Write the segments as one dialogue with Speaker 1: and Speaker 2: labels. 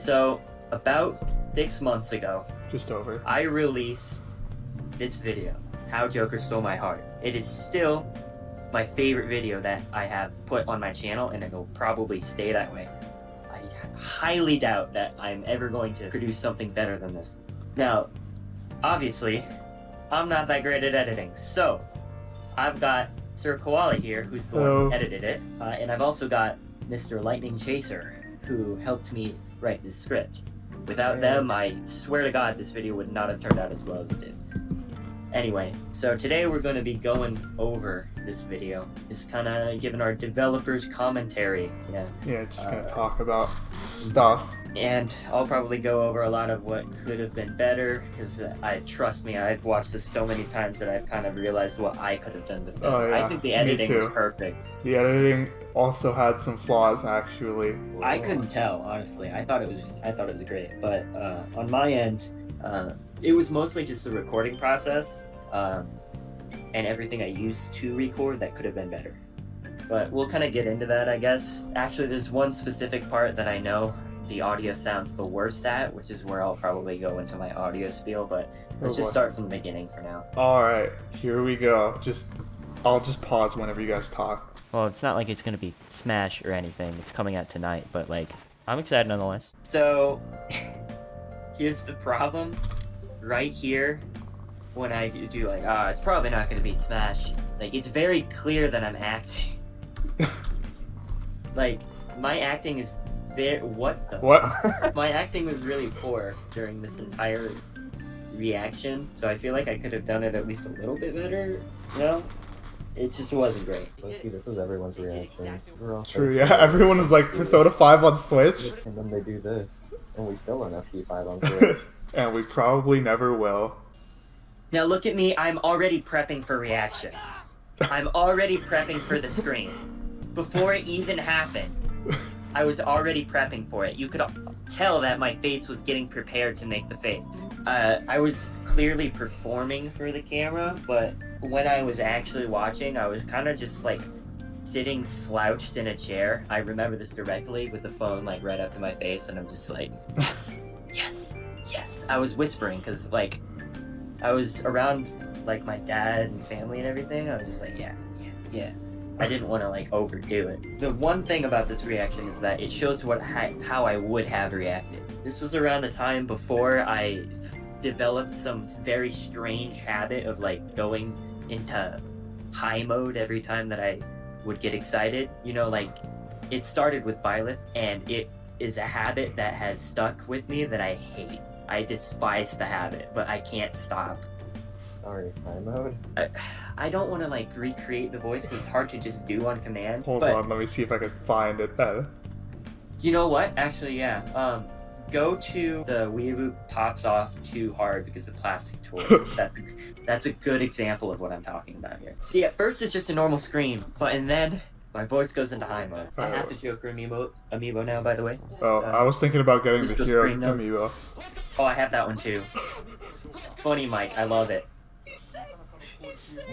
Speaker 1: So, about 6 months ago,
Speaker 2: Just over.
Speaker 1: I released this video, How Joker Stole My Heart. It is still my favorite video that I have put on my channel, and it will probably stay that way. I highly doubt that I'm ever going to produce something better than this. Now, obviously, I'm not that great at editing, so I've got Sir Koala here, who's the one who edited it, and I've also got Mr. Lightning Chaser, who helped me write this script. Without them, I swear to God, this video would not have turned out as well as it did. Anyway, so today we're going to be going over this video, just kind of giving our developers commentary.
Speaker 2: Yeah, just gonna talk about stuff.
Speaker 1: And I'll probably go over a lot of what could have been better, because trust me, I've watched this so many times that I've kind of realized what I could have done better.
Speaker 2: Oh, yeah.
Speaker 1: I think the editing was perfect.
Speaker 2: The editing also had some flaws, actually.
Speaker 1: I couldn't tell, honestly. I thought it was great, but on my end, it was mostly just the recording process and everything I used to record that could have been better. But we'll kind of get into that, I guess. Actually, there's one specific part that I know the audio sounds the worst at, which is where I'll probably go into my audio spiel, but let's just start from the beginning for now.
Speaker 2: Alright, here we go. I'll just pause whenever you guys talk.
Speaker 3: Well, it's not like it's gonna be Smash or anything. It's coming out tonight, but like, I'm excited nonetheless.
Speaker 1: So, here's the problem. Right here, when I do like, it's probably not gonna be Smash. Like, it's very clear that I'm acting. Like, my acting is what? My acting was really poor during this entire reaction, so I feel like I could have done it at least a little bit better, you know? It just wasn't great.
Speaker 4: This was everyone's reaction.
Speaker 2: True, yeah, everyone is like Persona 5 on Switch.
Speaker 4: And then they do this, and we still don't have P5 on Switch.
Speaker 2: And we probably never will.
Speaker 1: Now look at me, I'm already prepping for reaction. I'm already prepping for the screen. Before it even happened, I was already prepping for it. You could tell that my face was getting prepared to make the face. I was clearly performing for the camera, but when I was actually watching, I was kind of just like sitting slouched in a chair. I remember this directly with the phone like right up to my face, and I'm just like, yes, yes, yes. I was whispering because like I was around like my dad and family and everything. I was just like, yeah, yeah, yeah. I didn't want to like overdo it. The one thing about this reaction is that it shows how I would have reacted. This was around the time before I developed some very strange habit of like going into high mode every time that I would get excited. You know, like it started with Byleth, and it is a habit that has stuck with me that I hate. I despise the habit, but I can't stop.
Speaker 4: Sorry, high mode?
Speaker 1: I don't want to like recreate the voice because it's hard to just do on command.
Speaker 2: Hold on, let me see if I can find it then.
Speaker 1: You know what? Actually, yeah. Go to the Weeaboo Pops Off Too Hard because of plastic toys. That's a good example of what I'm talking about here. See, at first it's just a normal scream, and then my voice goes into high mode. I have the Joker amiibo now, by the way.
Speaker 2: I was thinking about getting the Hero amiibo.
Speaker 1: Oh, I have that one too. Funny Mike, I love it.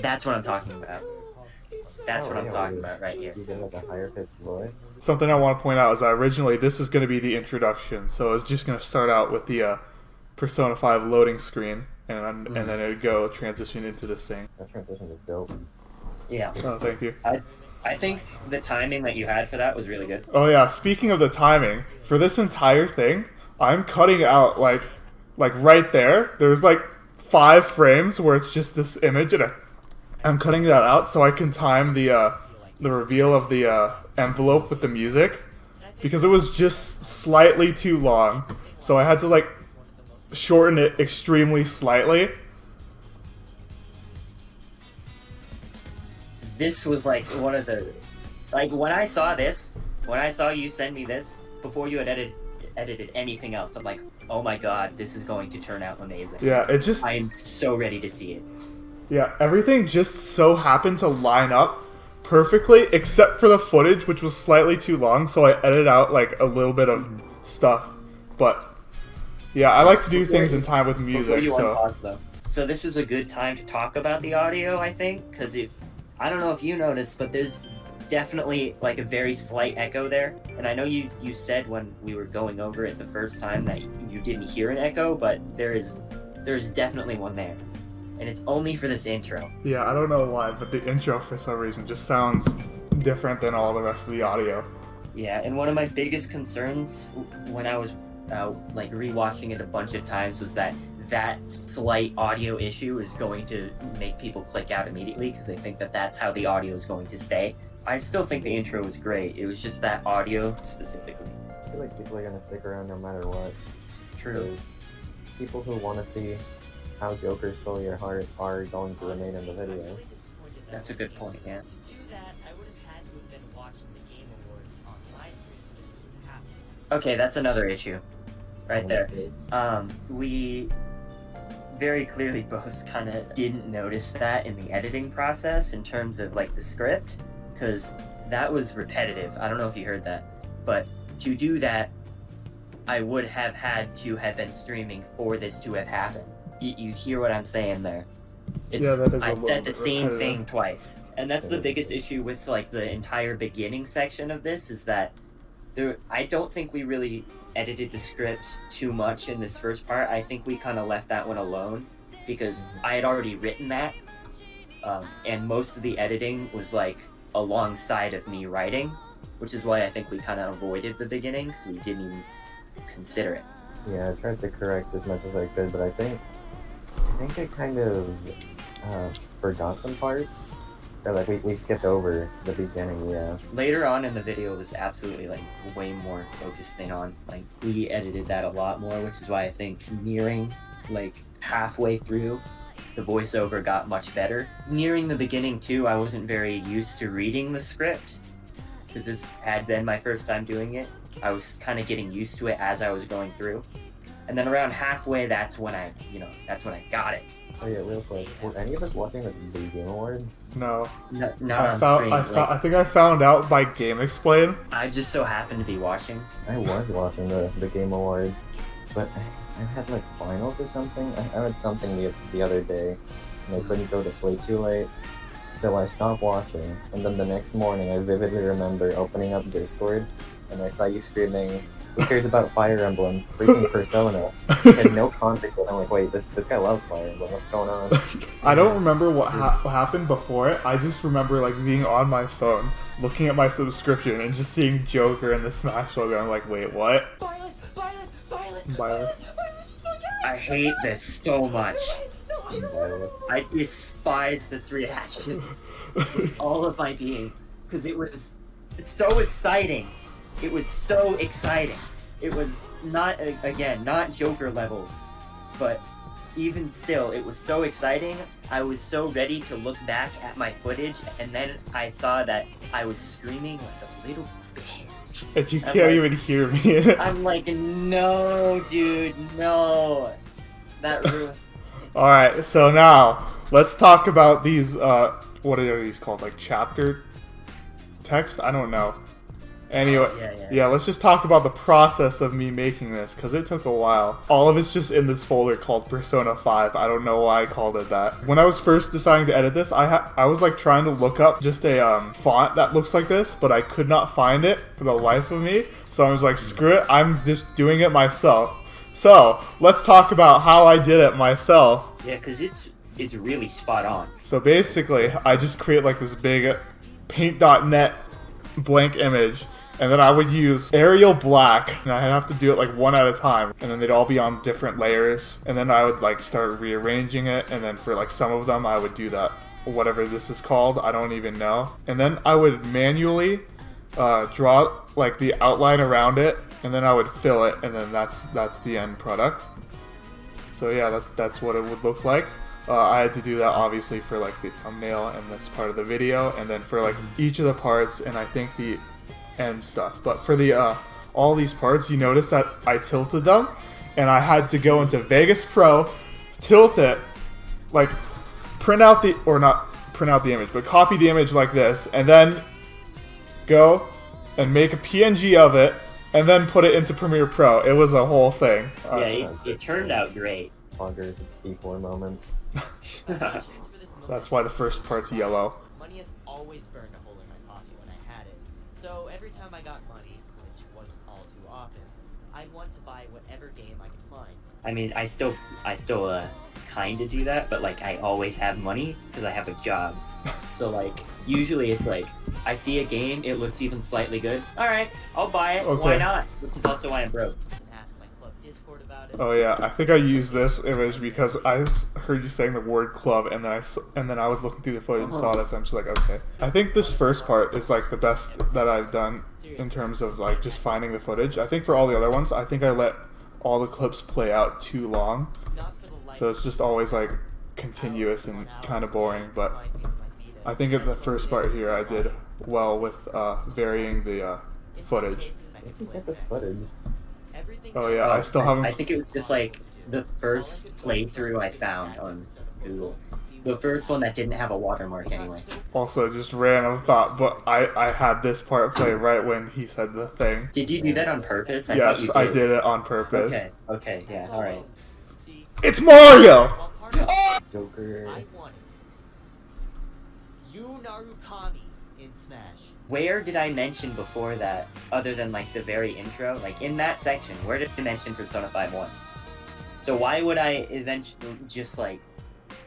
Speaker 1: That's what I'm talking about. That's what I'm talking about right here.
Speaker 4: You get like a higher pitched voice.
Speaker 2: Something I want to point out is that originally this is going to be the introduction, so it's just going to start out with the Persona 5 loading screen, and then it would go transition into this thing.
Speaker 4: That transition is dope.
Speaker 1: Yeah.
Speaker 2: Oh, thank you.
Speaker 1: I think the timing that you had for that was really good.
Speaker 2: Oh yeah, speaking of the timing, for this entire thing, I'm cutting out like right there. There's like 5 frames where it's just this image, and I'm cutting that out so I can time the reveal of the envelope with the music, because it was just slightly too long. So I had to like shorten it extremely slightly.
Speaker 1: This was like one of the, like when I saw you send me this before you had edited anything else, I'm like, oh my god, this is going to turn out amazing.
Speaker 2: Yeah, I
Speaker 1: am so ready to see it.
Speaker 2: Yeah, everything just so happened to line up perfectly, except for the footage, which was slightly too long, so I edited out like a little bit of stuff. But yeah, I like to do things in time with music.
Speaker 1: So this is a good time to talk about the audio, I think, because I don't know if you noticed, but there's definitely like a very slight echo there. And I know you said when we were going over it the first time that you didn't hear an echo, but there's definitely one there. And it's only for this intro.
Speaker 2: Yeah, I don't know why, but the intro for some reason just sounds different than all the rest of the audio.
Speaker 1: Yeah, and one of my biggest concerns when I was like rewatching it a bunch of times was that slight audio issue is going to make people click out immediately because they think that that's how the audio is going to stay. I still think the intro was great. It was just that audio specifically.
Speaker 4: I feel like people are gonna stick around no matter what.
Speaker 1: True.
Speaker 4: Because people who want to see how Joker stole your heart are going to remain in the video.
Speaker 1: That's a good point, yeah.
Speaker 5: To do that, I would have had to have been watching the Game Awards on my screen. This would have happened.
Speaker 1: Okay, that's another issue. Right there.
Speaker 4: Honestly.
Speaker 1: We very clearly both kind of didn't notice that in the editing process in terms of like the script, because that was repetitive. I don't know if you heard that, but to do that, I would have had to have been streaming for this to have happened. You hear what I'm saying there?
Speaker 2: Yeah, that is a
Speaker 1: I
Speaker 2: little
Speaker 1: said the
Speaker 2: bit
Speaker 1: same
Speaker 2: repetitive.
Speaker 1: thing twice, and that's the biggest issue with like the entire beginning section of this is that I don't think we really edited the script too much in this first part. I think we kind of left that one alone because I had already written that, and most of the editing was like alongside of me writing, which is why I think we kind of avoided the beginning because we didn't even consider it.
Speaker 4: Yeah, I tried to correct as much as I could, but I think I kind of forgot some parts. Or like we skipped over the beginning, yeah.
Speaker 1: Later on in the video was absolutely like way more focused in on, like we edited that a lot more, which is why I think nearing like halfway through the voiceover got much better. Nearing the beginning too, I wasn't very used to reading the script because this had been my first time doing it. I was kind of getting used to it as I was going through. And then around halfway, that's when I got it.
Speaker 4: Oh yeah, real quick. Were any of us watching the Game Awards?
Speaker 2: No.
Speaker 1: Not
Speaker 2: I
Speaker 1: on screen.
Speaker 2: I think I found out by Game Explain.
Speaker 1: I just so happened to be watching.
Speaker 4: I was watching the Game Awards, but I had like finals or something. I had something the other day, and I couldn't go to sleep too late, so I stopped watching. And then the next morning, I vividly remember opening up Discord, and I saw you screaming, "Who cares about Fire Emblem? Freaking Persona!" I had no context, and I'm like, wait, this guy loves Fire Emblem. What's going on?
Speaker 2: I don't remember what happened before it. I just remember like being on my phone, looking at my subscription, and just seeing Joker and the Smash logo. I'm like, wait, what? Violet.
Speaker 1: I hate this so much.
Speaker 4: Violet.
Speaker 1: I despise this reaction with all of my being because it was so exciting. It was so exciting. It was not, again, not Joker levels, but even still, it was so exciting. I was so ready to look back at my footage, and then I saw that I was screaming like a little bitch.
Speaker 2: And you
Speaker 1: I'm
Speaker 2: can't
Speaker 1: like-
Speaker 2: even hear me.
Speaker 1: I'm like, no, dude, no. That ruined.
Speaker 2: Alright, so now, let's talk about these, what are these called? Like chapter text? I don't know. Anyway,
Speaker 1: Yeah.
Speaker 2: let's just talk about the process of me making this, because it took a while. All of it's just in this folder called Persona 5. I don't know why I called it that. When I was first deciding to edit this, I was like trying to look up just a font that looks like this, but I could not find it for the life of me. So I was like, screw it, I'm just doing it myself. So, let's talk about how I did it myself.
Speaker 1: Yeah, because it's really spot on.
Speaker 2: So basically, I just create like this big paint.net blank image, and then I would use Arial Black, and I'd have to do it like one at a time, and then they'd all be on different layers, and then I would like start rearranging it, and then for like some of them I would do that, whatever this is called, I don't even know. And then I would manually draw like the outline around it, and then I would fill it, and then that's the end product. So yeah, that's what it would look like. I had to do that obviously for like the thumbnail and this part of the video, and then for like each of the parts, and I think the end stuff. But for the all these parts, you notice that I tilted them, and I had to go into Vegas Pro, tilt it, like print out the, or not print out the image, but copy the image like this, and then go and make a PNG of it, and then put it into Premiere Pro. It was a whole thing.
Speaker 1: Yeah, it turned out great.
Speaker 4: Poggers, it's P4 moment.
Speaker 2: That's why the first part's yellow.
Speaker 5: Money has always burned a hole in my pocket when I So every time I got money, which wasn't all too often, I'd want to buy whatever game I could find.
Speaker 1: I mean, I still kind of do that, but like I always have money because I have a job. So like usually it's like I see a game, it looks even slightly good. All right, I'll buy it.
Speaker 2: Okay.
Speaker 1: Why not? Which is also why I'm broke.
Speaker 5: And ask my club Discord about it.
Speaker 2: Oh yeah, I think I used this image because heard you saying the word club, and then I was looking through the footage and saw that, so I'm just like, okay. I think this first part is like the best that I've done in terms of like just finding the footage. I think for all the other ones, I think I let all the clips play out too long,
Speaker 5: Not for the life
Speaker 2: so it's just always like continuous and kind of boring. But I think at the first part here, I did well with varying the footage.
Speaker 4: Where'd you get this footage?
Speaker 2: Oh yeah, I still haven't.
Speaker 1: I think it was just like the first playthrough I found on Google. The first one that didn't have a watermark anyway.
Speaker 2: Also, just random thought, but I had this part play right when he said the thing.
Speaker 1: Did you do that on purpose?
Speaker 2: Yes, I did it on purpose.
Speaker 1: Okay, yeah, alright.
Speaker 2: It's Mario!
Speaker 4: Joker.
Speaker 5: I wanted Yu Narukami in Smash.
Speaker 1: Where did I mention before that, other than like the very intro? Like in that section, where did I mention Persona 5 once? So why would I eventually just like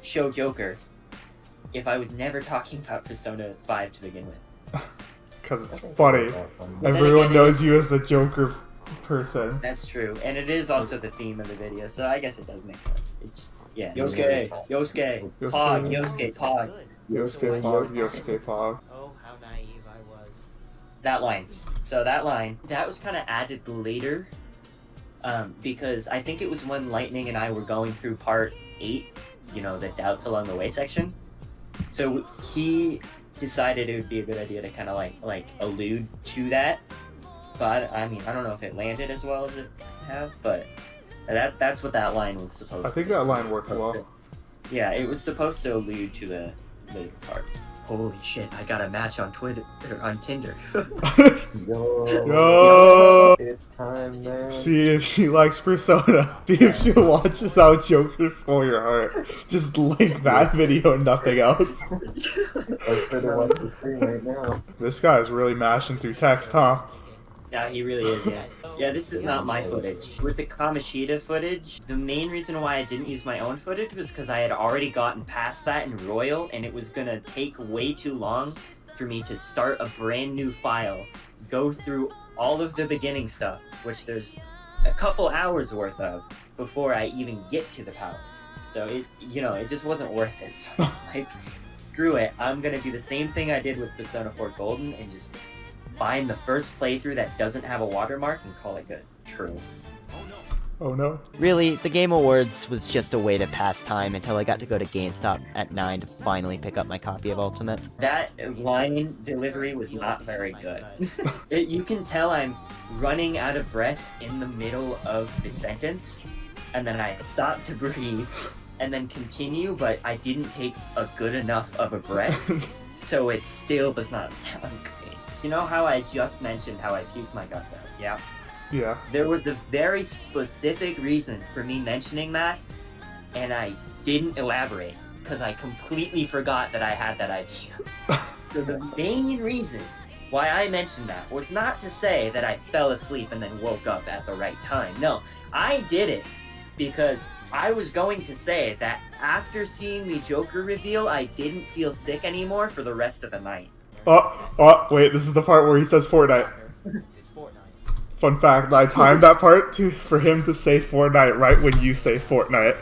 Speaker 1: show Joker if I was never talking about Persona 5 to begin with?
Speaker 2: Because
Speaker 4: I
Speaker 2: it's
Speaker 4: think
Speaker 2: funny.
Speaker 4: it's that fun.
Speaker 2: Everyone
Speaker 1: again,
Speaker 2: knows you as the Joker person.
Speaker 1: That's true, and it is also the theme of the video, so I guess it does make sense. It's, yeah.
Speaker 4: Yosuke,
Speaker 1: Yosuke, Pog, Yosuke, Pog.
Speaker 2: Yosuke Pog, Yosuke Pog.
Speaker 5: Oh, how naive I was.
Speaker 1: That line. So that was kind of added later, because I think it was when Lightning and I were going through part 8, you know, the doubts along the way section. So he decided it would be a good idea to kind of like allude to that. But I mean, I don't know if it landed as well as it have, but that's what that line was supposed to.
Speaker 2: I think that line worked well.
Speaker 1: Yeah, it was supposed to allude to the later parts. Holy shit! I got a match on Twitter or on Tinder.
Speaker 4: Yo.
Speaker 2: Yo!
Speaker 4: It's time, man.
Speaker 2: See if she likes Persona. See if she watches how Joker stole your heart. Just link that video and nothing else.
Speaker 4: Let's further watch the stream right now.
Speaker 2: This guy is really mashing through text, huh?
Speaker 1: Yeah, he really is, yeah. Yeah, this is not my footage. With the Kamoshida footage, the main reason why I didn't use my own footage was because I had already gotten past that in Royal, and it was gonna take way too long for me to start a brand new file, go through all of the beginning stuff, which there's a couple hours worth of, before I even get to the palace. So it, you know, it just wasn't worth it. So it's like, screw it, I'm gonna do the same thing I did with Persona 4 Golden, and just find the first playthrough that doesn't have a watermark and call it good. True.
Speaker 2: Oh no.
Speaker 3: Really, the Game Awards was just a way to pass time until I got to go to GameStop at 9 to finally pick up my copy of Ultimate.
Speaker 1: That line delivery was not very good. You can tell I'm running out of breath in the middle of the sentence, and then I stop to breathe, and then continue, but I didn't take a good enough of a breath, so it still does not sound great. You know how I just mentioned how I puked my guts out? Yeah.
Speaker 2: Yeah.
Speaker 1: There was a very specific reason for me mentioning that, and I didn't elaborate because I completely forgot that I had that idea. So the main reason why I mentioned that was not to say that I fell asleep and then woke up at the right time. No, I did it because I was going to say that after seeing the Joker reveal, I didn't feel sick anymore for the rest of the night.
Speaker 2: Oh, wait, this is the part where he says Fortnite.
Speaker 5: It's Fortnite.
Speaker 2: Fun fact, I timed that part for him to say Fortnite right when you say Fortnite.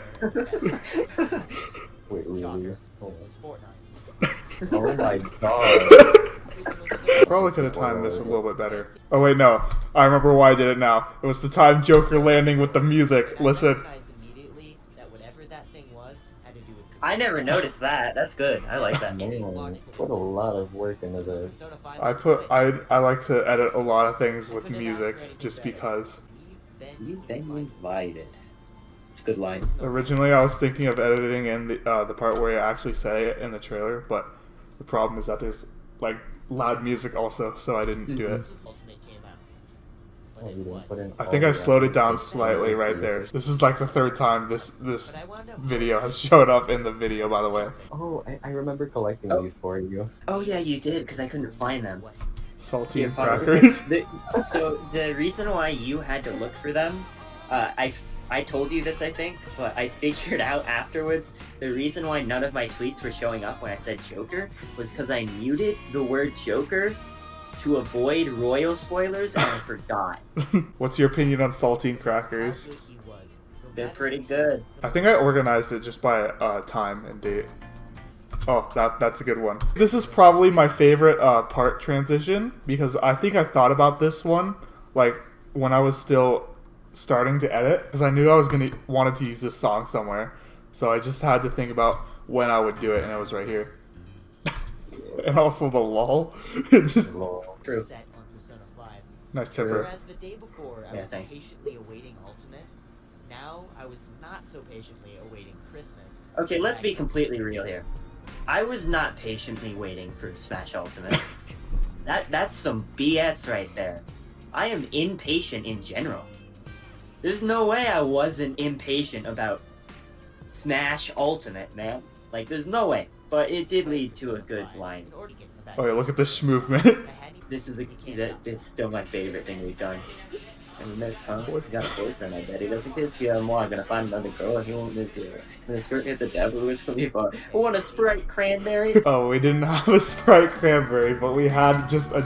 Speaker 4: Wait, really?
Speaker 5: It's Fortnite.
Speaker 4: Oh my god.
Speaker 2: Probably could have timed this a little bit better. Oh wait, no. I remember why I did it now. It was the time Joker landing with the music. Listen.
Speaker 5: Recognized immediately that whatever that thing was had to do with
Speaker 1: I never noticed that. That's good. I like that.
Speaker 4: Man, put a lot of work into this.
Speaker 2: I like to edit a lot of things with music just because.
Speaker 1: You've been invited. It's a good line.
Speaker 2: Originally, I was thinking of editing in the part where I actually say it in the trailer, but the problem is that there's like loud music also, so I didn't do it.
Speaker 5: Ultimate came out. But
Speaker 4: Oh,
Speaker 5: it
Speaker 4: you didn't put
Speaker 5: was.
Speaker 4: in
Speaker 2: I
Speaker 4: all
Speaker 2: think I
Speaker 4: the
Speaker 2: slowed it down
Speaker 4: effort.
Speaker 2: slightly right there. This is like the third time this
Speaker 5: But I wound up
Speaker 2: video has showed up in the video, by the way.
Speaker 4: Oh, I remember collecting
Speaker 1: Oh.
Speaker 4: these for you.
Speaker 1: Oh yeah, you did, because I couldn't find them.
Speaker 2: Saltine
Speaker 1: Part-
Speaker 2: crackers.
Speaker 1: So the reason why you had to look for them, I told you this, I think, but I figured out afterwards the reason why none of my tweets were showing up when I said Joker was because I muted the word Joker to avoid royal spoilers and I forgot.
Speaker 2: What's your opinion on saltine
Speaker 5: How
Speaker 2: crackers?
Speaker 5: good he was. No
Speaker 1: They're
Speaker 5: matter
Speaker 1: pretty
Speaker 5: his-
Speaker 1: good.
Speaker 2: I think I organized it just by time and date. Oh, that's a good one. This is probably my favorite part transition because I think I thought about this one like when I was still starting to edit because I knew I was wanted to use this song somewhere, so I just had to think about when I would do it, and it was right here. And also the lull. It just
Speaker 4: Lol.
Speaker 1: True.
Speaker 5: Set on Persona 5.
Speaker 2: nice tipper.
Speaker 5: Whereas the day before, I
Speaker 1: Yeah,
Speaker 5: was
Speaker 1: thanks.
Speaker 5: patiently awaiting Ultimate, now I was not so patiently awaiting Christmas.
Speaker 1: Okay, let's be completely real here. I was not patiently waiting for Smash Ultimate. That's some BS right there. I am impatient in general. There's no way I wasn't impatient about Smash Ultimate, man. Like, there's no way. But it did lead to a good line.
Speaker 5: In order to get the
Speaker 2: Oh yeah,
Speaker 5: best.
Speaker 2: look at this movement.
Speaker 5: I hadn't
Speaker 1: This is
Speaker 5: even
Speaker 1: it's still my favorite thing we've done. And next time, you got a boyfriend, I bet he doesn't kiss you anymore. I'm gonna find another girl and he won't live to it. I'm gonna skirt hit the devil who is gonna be fun. I want a Sprite cranberry.
Speaker 2: Oh, we didn't have a Sprite cranberry, but we had just a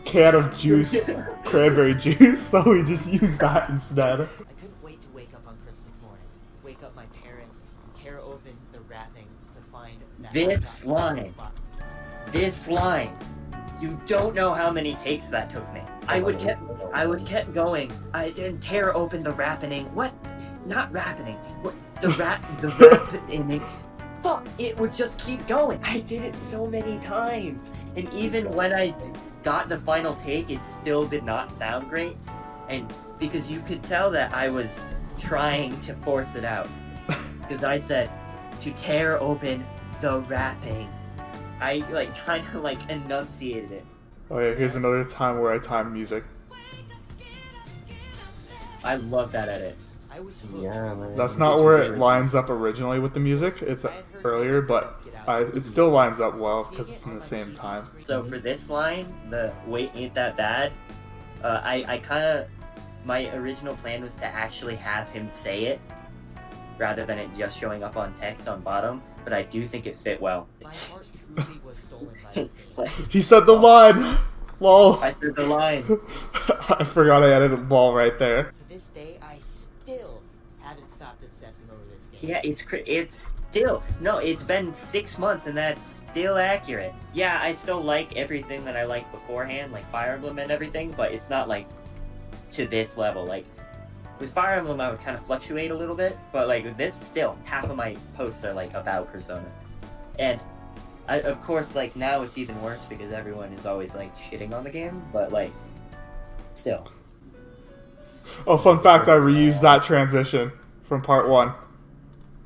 Speaker 2: can of juice, cranberry juice, so we just used that instead.
Speaker 5: I couldn't wait to wake up on Christmas morning, wake up my parents, and tear open the wrapping to find that
Speaker 1: This
Speaker 5: I got
Speaker 1: line. This line. You don't know how many takes that took me. I would kept going. I didn't tear open the wrapping. What? Not wrapping. What? The wrapping. Fuck! It would just keep going. I did it so many times, and even when I got the final take, it still did not sound great. And because you could tell that I was trying to force it out, because I said to tear open the wrapping. I kind of enunciated it.
Speaker 2: Oh yeah, here's another time where I timed music.
Speaker 1: I love that edit.
Speaker 5: I was hooked.
Speaker 4: Yeah, man.
Speaker 2: That's not where it lines up originally with the music. It's earlier, but it still lines up well because it's in the same time.
Speaker 1: So for this line, the "Wait, ain't that bad?" I kind of my original plan was to actually have him say it rather than it just showing up on text on bottom. But I do think it fit well.
Speaker 5: My heart truly was stolen by this game.
Speaker 2: He said the line. Lol.
Speaker 1: I said the line.
Speaker 2: I forgot I added a ball right there.
Speaker 5: To this day, I still haven't stopped obsessing over this game.
Speaker 1: Yeah, it's still no. It's been 6 months and that's still accurate. Yeah, I still like everything that I liked beforehand, like Fire Emblem and everything, but it's not like to this level. Like with Fire Emblem, I would kind of fluctuate a little bit, but like with this, still half of my posts are like about Persona, and of course, like now it's even worse because everyone is always like shitting on the game, but like still.
Speaker 2: Oh, fun fact, I reused that transition from part 1.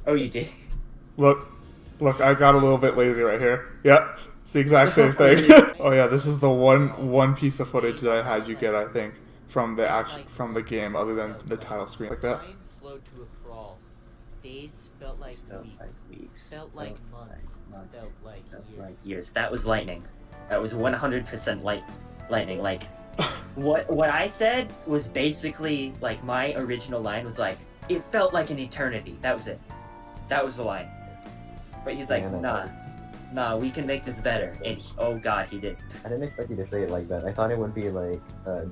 Speaker 1: Oh, you did.
Speaker 2: Look, I got a little bit lazy right here. Yep, it's the exact same thing. Oh yeah, this is the one piece of footage that I had you get, I think, from the game, other than the title screen like that.
Speaker 5: Time slowed to a crawl. Days felt like weeks. Felt like months. Felt like years.
Speaker 1: Years. That was lightning. That was 100% lightning. Like, what I said was basically like my original line was like, it felt like an eternity. That was it. That was the line. But he's like, nah, we can make this better. And oh god, he did.
Speaker 4: I didn't expect you to say it like that. I thought it would be like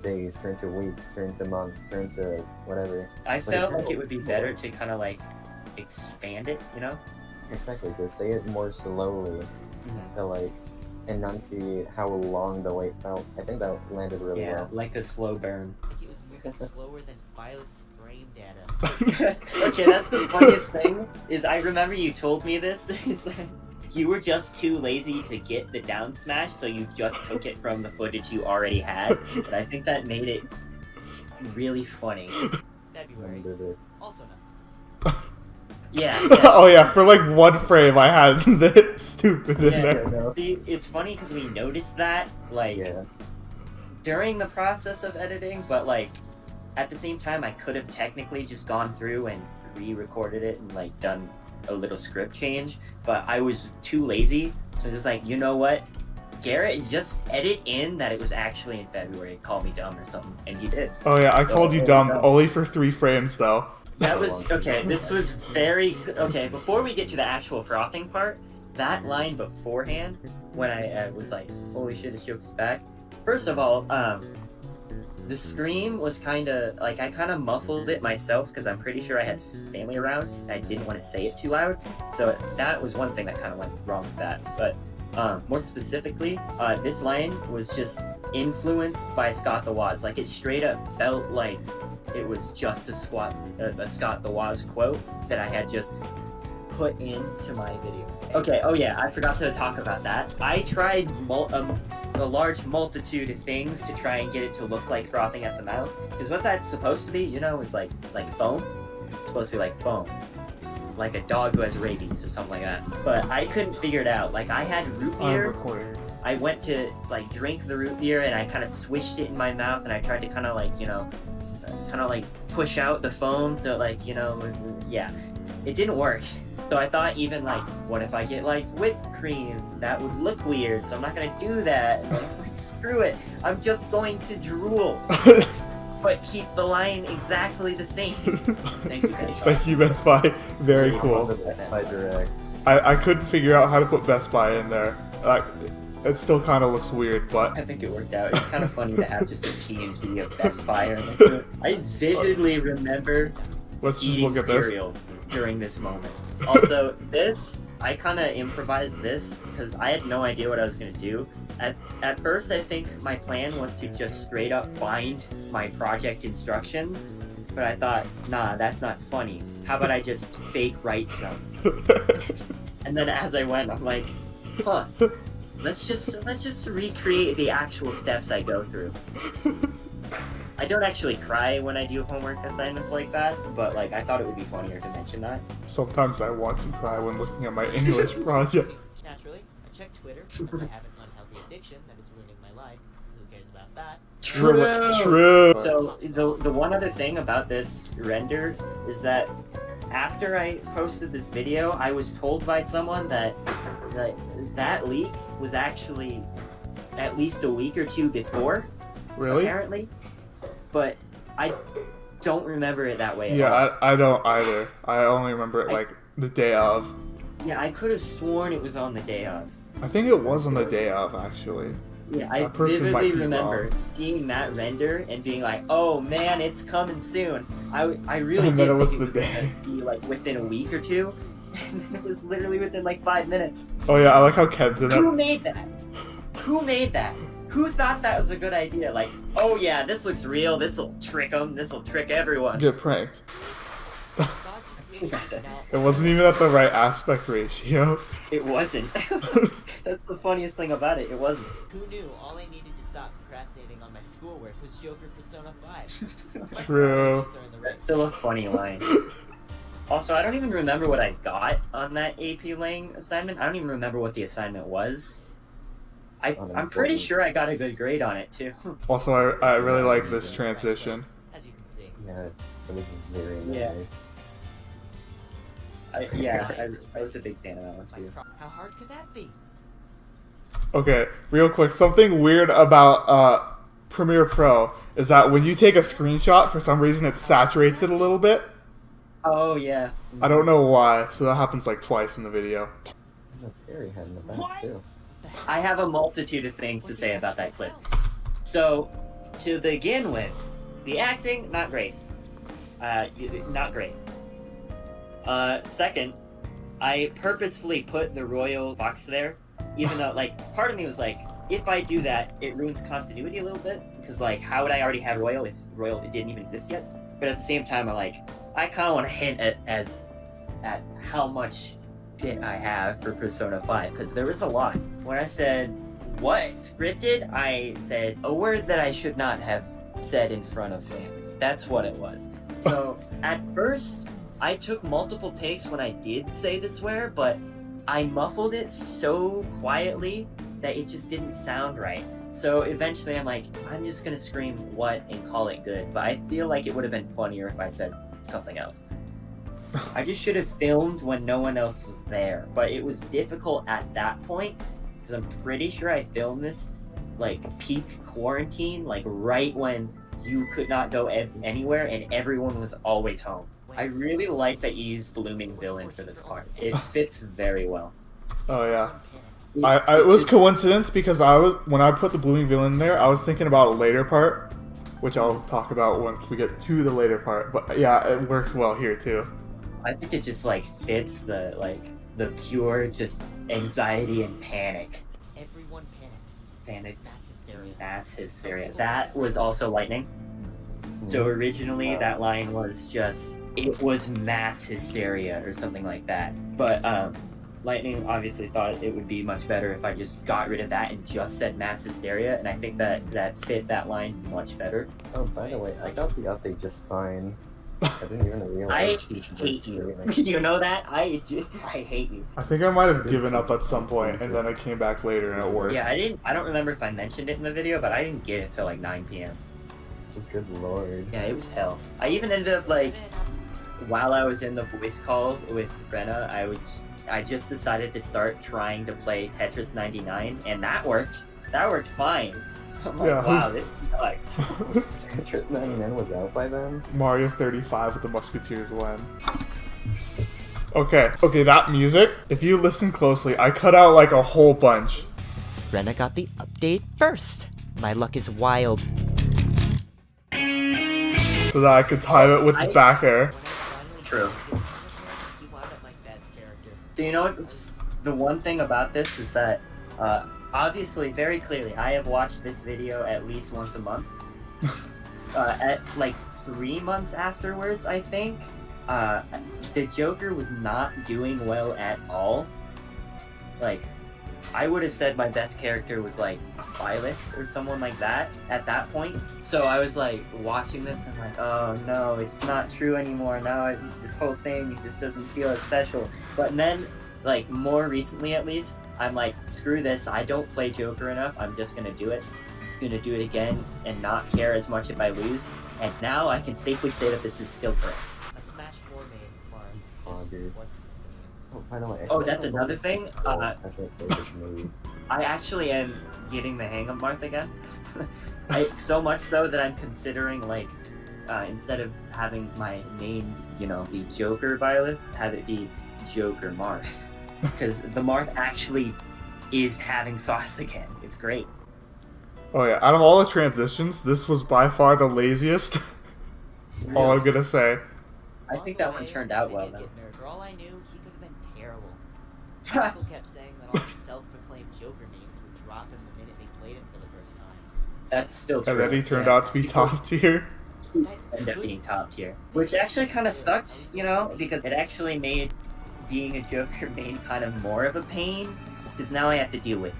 Speaker 4: days turn to weeks, turn to months, turn to whatever.
Speaker 1: I
Speaker 4: But
Speaker 1: felt
Speaker 4: it's
Speaker 1: like it would be better to kind of like expand it, you know?
Speaker 4: Exactly, to say it more slowly, to like enunciate how long the wait felt. I think that landed really
Speaker 1: Yeah,
Speaker 4: well.
Speaker 1: like a slow burn.
Speaker 5: Like it was moving slower than Violet's frame data.
Speaker 1: Okay, that's the funniest thing, is I remember you told me this, is that you were just too lazy to get the down smash, so you just took it from the footage you already had, but I think that made it really funny.
Speaker 5: February.
Speaker 4: Remember this.
Speaker 5: Also not.
Speaker 1: Yeah,
Speaker 2: Oh yeah, for like one frame I had this stupid in
Speaker 1: Yeah.
Speaker 2: there.
Speaker 1: See, it's funny because we noticed that, like,
Speaker 4: Yeah.
Speaker 1: during the process of editing, but, like, at the same time, I could have technically just gone through and re-recorded it and, like, done a little script change, but I was too lazy, so just like, you know what? Garrett, just edit in that it was actually in February. Call me dumb or something, and he did.
Speaker 2: Oh yeah, I
Speaker 1: So,
Speaker 2: called you dumb only for 3 frames though.
Speaker 1: That was okay. This was very okay. Before we get to the actual frothing part, that line beforehand, when I was like, "Holy shit, Ashoka's back!" First of all, the scream was kind of like I kind of muffled it myself because I'm pretty sure I had family around and I didn't want to say it too loud. So that was one thing that kind of went wrong with that. But more specifically, this line was just influenced by Scott the Woz. Like it straight up felt like it was just a Scott the Woz quote that I had just put into my video. Okay, oh yeah, I forgot to talk about that. I tried a large multitude of things to try and get it to look like frothing at the mouth. Because what that's supposed to be, you know, is like foam. It's supposed to be like foam. Like a dog who has rabies or something like that. But I couldn't figure it out. Like I had root beer. I went to like drink the root beer and I kind of swished it in my mouth and I tried to kind of like, you know, push out the foam so like, you know, yeah. It didn't work. So I thought even like, what if I get like whipped cream? That would look weird, so I'm not gonna do that. And I'm like, screw it, I'm just going to drool. But keep the line exactly the same. Thank you, Best Buy.
Speaker 2: Thank you, Best Buy. Very cool.
Speaker 4: By direct.
Speaker 2: I couldn't figure out how to put Best Buy in there. Like, it still kind of looks weird, but
Speaker 1: I think it worked out. It's kind of funny to have just a PNG of Best Buy. Or I vividly remember
Speaker 2: let's just
Speaker 1: eating
Speaker 2: look at this.
Speaker 1: cereal during this moment. Also, this, I kind of improvised this because I had no idea what I was going to do. At first, I think my plan was to just straight up find my project instructions, but I thought, nah, that's not funny. How about I just fake write some? And then as I went, I'm like, huh, let's just recreate the actual steps I go through. I don't actually cry when I do homework assignments like that, but like I thought it would be funnier to mention that.
Speaker 2: Sometimes I want to cry when looking at my English project.
Speaker 5: Naturally, I check Twitter because I have an unhealthy addiction that is ruining my life. Who cares about that?
Speaker 2: True.
Speaker 1: So the one other thing about this render is that after I posted this video, I was told by someone that leak was actually at least a week or two before.
Speaker 2: Really?
Speaker 1: Apparently. But I don't remember it that way at all.
Speaker 2: Yeah, I don't either. I only remember it like the day of.
Speaker 1: Yeah, I could have sworn it was on the day of.
Speaker 2: I think it was on the day of, actually.
Speaker 1: Yeah, I
Speaker 2: That person might
Speaker 1: vividly
Speaker 2: be
Speaker 1: remember
Speaker 2: wrong.
Speaker 1: seeing that render and being like, "Oh man, it's coming soon." I really
Speaker 2: And
Speaker 1: did
Speaker 2: then it was
Speaker 1: think it was
Speaker 2: the
Speaker 1: gonna be like within a week or two, and it was literally within like 5 minutes.
Speaker 2: Oh yeah, I like how Ken's in
Speaker 1: Who
Speaker 2: it.
Speaker 1: made that? Who made that? Who thought that was a good idea? Like, oh yeah, this looks real. This will trick them. This will trick everyone.
Speaker 2: Get pranked.
Speaker 5: God just made me now.
Speaker 2: It wasn't even at the right aspect ratio.
Speaker 1: It wasn't. That's the funniest thing about it. It wasn't.
Speaker 5: Who knew all I needed to stop procrastinating on my schoolwork was Joker Persona 5?
Speaker 2: True.
Speaker 5: These are in the right
Speaker 1: That's still a funny line. Also, I don't even remember what I got on that AP Lang assignment. I don't even remember what the assignment was. I'm pretty sure I got a good grade on it too.
Speaker 2: Also, I really like this transition.
Speaker 5: As you can see.
Speaker 4: Yeah, it was very
Speaker 1: Yeah.
Speaker 4: nice.
Speaker 1: I was a big fan of that one too.
Speaker 5: How hard could that be?
Speaker 2: Okay, real quick, something weird about Premiere Pro is that when you take a screenshot, for some reason it saturates it a little bit.
Speaker 1: Oh yeah.
Speaker 2: I don't know why, so that happens like twice in the video.
Speaker 4: And the Terry head in the back too.
Speaker 1: I have a multitude of things to say about that clip. So, to begin with, the acting, not great. Not great. Second, I purposefully put the royal box there, even though, like, part of me was like, if I do that, it ruins continuity a little bit, because, like, how would I already have royal if royal didn't even exist yet? But at the same time, I kind of want to hint at how much bit I have for Persona 5, because there was a lot. When I said, what, scripted, I said a word that I should not have said in front of family. That's what it was. So, at first, I took multiple takes when I did say the swear, but I muffled it so quietly that it just didn't sound right. So eventually I'm like, I'm just gonna scream what and call it good, but I feel like it would have been funnier if I said something else. I just should have filmed when no one else was there, but it was difficult at that point because I'm pretty sure I filmed this like peak quarantine, like right when you could not go anywhere and everyone was always home. I really like that you used blooming villain for this part. It fits very well.
Speaker 2: Oh yeah. It was coincidence because when I put the blooming villain in there, I was thinking about a later part, which I'll talk about once we get to the later part. But yeah, it works well here too.
Speaker 1: I think it just like fits the pure just anxiety and panic.
Speaker 5: Everyone panicked.
Speaker 1: Panicked.
Speaker 5: That's hysteria.
Speaker 1: That's hysteria. That was also lightning. So originally that line was just, it was mass hysteria or something like that. But Lightning obviously thought it would be much better if I just got rid of that and just said mass hysteria, and I think that fit that line much better.
Speaker 4: Oh, by the way, I got the update just fine. I didn't even realize.
Speaker 1: I hate you. You know that? I hate you.
Speaker 2: I think I might have given up at some point, and then I came back later and it worked.
Speaker 1: Yeah, I don't remember if I mentioned it in the video, but I didn't get it till like 9 p.m.
Speaker 4: Good lord.
Speaker 1: Yeah, it was hell. I even ended up like, while I was in the voice call with Brenna, I just decided to start trying to play Tetris 99, and that worked. That worked fine. So I'm like,
Speaker 2: Yeah.
Speaker 1: wow, this sucks.
Speaker 4: Tetris 99 was out by then?
Speaker 2: Mario 35 with the Musketeers win. Okay, that music, if you listen closely, I cut out like a whole bunch.
Speaker 3: Rena got the update first. My luck is wild.
Speaker 2: So that I could time it with the back air.
Speaker 1: True.
Speaker 5: He wound up my best character.
Speaker 1: So you know what? The one thing about this is that, obviously, very clearly, I have watched this video at least once a month. At like 3 months afterwards, I think, the Joker was not doing well at all. Like, I would have said my best character was like Violet or someone like that at that point. So I was like watching this and like, oh no, it's not true anymore. Now this whole thing just doesn't feel as special. But then, like more recently at least, I'm like, screw this. I don't play Joker enough. I'm just gonna do it. I'm just gonna do it again and not care as much if I lose. And now I can safely say that this is still correct.
Speaker 5: A Smash 4 main Mark
Speaker 4: Poggers.
Speaker 5: wasn't the same.
Speaker 4: Oh, by the way, I
Speaker 1: Oh,
Speaker 4: still
Speaker 1: that's
Speaker 4: don't
Speaker 1: another
Speaker 4: know
Speaker 1: thing.
Speaker 4: As a favorite movie.
Speaker 1: I actually am getting the hang of Marth again. So much so that I'm considering, like, instead of having my name, be Joker Violet, have it be Joker Marth. Because the Marth actually is having sauce again. It's great.
Speaker 2: Oh yeah, out of all the transitions, this was by far the laziest. All I'm gonna say.
Speaker 1: I think that one turned out well, though.
Speaker 5: For all I knew, he could have been terrible. People kept saying that all the self-proclaimed Joker names would drop him the minute they played him for the first time.
Speaker 1: That's still true.
Speaker 2: And then he turned
Speaker 1: Yeah.
Speaker 2: out to be top tier.
Speaker 1: End up being top tier. Which actually kind of sucked, because it actually made being a Joker main kind of more of a pain. Because now I have to deal with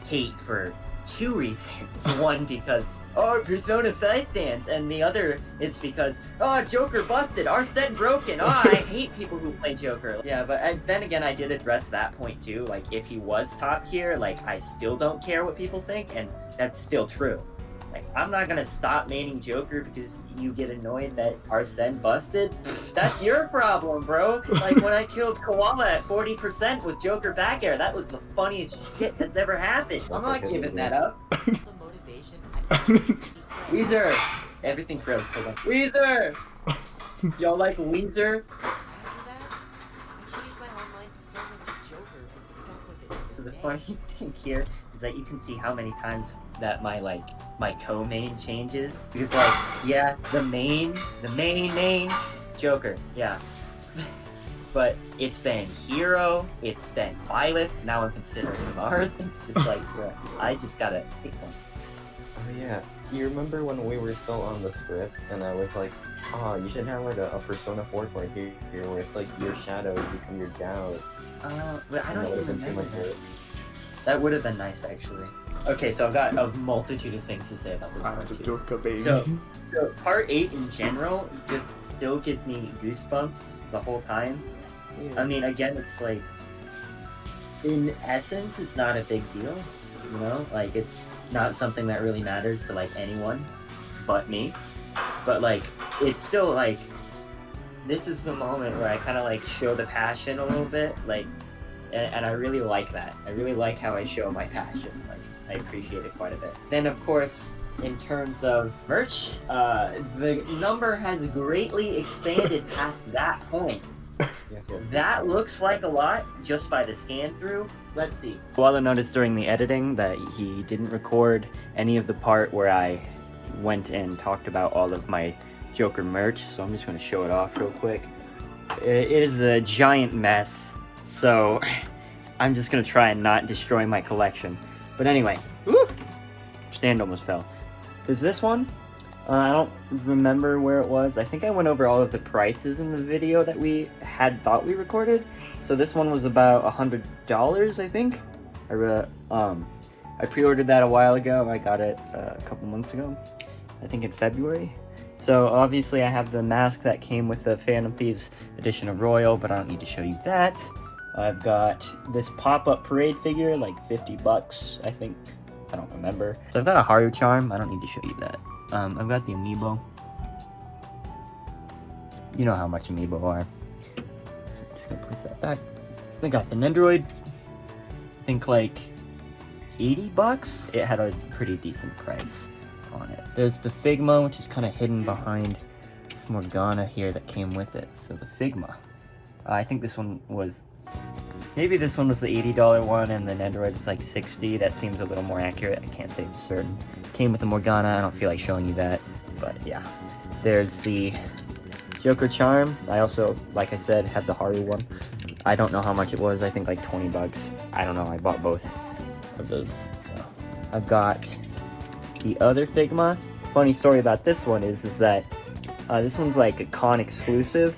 Speaker 1: hate for 2 reasons. One, because, oh, Persona 5 fans, and the other is because, oh, Joker busted, our set broken, oh, I hate people who play Joker. Yeah, but then again, I did address that point too, like, if he was top tier, like, I still don't care what people think, and that's still true. Like, I'm not gonna stop maining Joker because you get annoyed that Arsene busted. That's your problem, bro. Like, when I killed Koala at 40% with Joker back air, that was the funniest shit that's ever happened. I'm not giving that up.
Speaker 5: The motivation I couldn't say.
Speaker 1: Weezer! Everything froze. Hold on. Weezer! Y'all like Weezer?
Speaker 5: After that, I changed my online persona to Joker and stuck with it.
Speaker 1: So the
Speaker 5: instead.
Speaker 1: funny thing here is that you can see how many times that my co-main changes. Because yeah, the main, Joker, yeah. But it's been Hero, it's been Violet, now I'm considering Marth. It's just like, I just gotta pick one.
Speaker 4: Oh yeah, you remember when we were still on the script and I was like, oh, you should have like a Persona 4 point here where it's like your shadows become your gout.
Speaker 1: But I
Speaker 4: And
Speaker 1: don't
Speaker 4: that would
Speaker 1: even
Speaker 4: have been too
Speaker 1: remember
Speaker 4: much
Speaker 1: that.
Speaker 4: good.
Speaker 1: That would have been nice, actually. Okay, so I've got a multitude of things to say about this
Speaker 2: I'm
Speaker 1: part
Speaker 2: the
Speaker 1: two.
Speaker 2: Joker, baby.
Speaker 1: So part 8 in general just still gives me goosebumps the whole time.
Speaker 4: Yeah.
Speaker 1: I mean, again, it's like, in essence, it's not a big deal, Like, it's not something that really matters to, like, anyone but me. But, like, it's still, like, this is the moment where I kind of, like, show the passion a little bit. Like, and I really like that. I really like how I show my passion. Like, I appreciate it quite a bit. Then, of course, in terms of merch, the number has greatly expanded past that point.
Speaker 4: Yes.
Speaker 1: That looks like a lot just by the scan through. Let's see. Koala noticed during the editing that he didn't record any of the part where I went and talked about all of my Joker merch, so I'm just going to show it off real quick. It is a giant mess, so I'm just going to try and not destroy my collection. But anyway, woo! Stand almost fell. There's this one. I don't remember where it was. I think I went over all of the prices in the video that we had thought we recorded. So this one was about $100, I think. I pre-ordered that a while ago. I got it a couple months ago, I think in February. So obviously I have the mask that came with the Phantom Thieves edition of Royal, but I don't need to show you that. I've got this pop-up parade figure, like $50, I think. I don't remember. So I've got a Haru charm. I don't need to show you that. I've got the amiibo. You know how much amiibo are. So I'm just gonna place that back. I got the Nendoroid. I think like $80. It had a pretty decent price on it. There's the Figma, which is kind of hidden behind this Morgana here that came with it. So the Figma. I think this one was... Maybe this one was the $80 one and the Nendoroid was like $60. That seems a little more accurate. I can't say for certain. Came with the Morgana. I don't feel like showing you that. But yeah. There's the Joker charm. I also, like I said, had the Haru one. I don't know how much it was. I think like $20. I don't know. I bought both of those. So I've got the other Figma. Funny story about this one is that this one's like a con exclusive.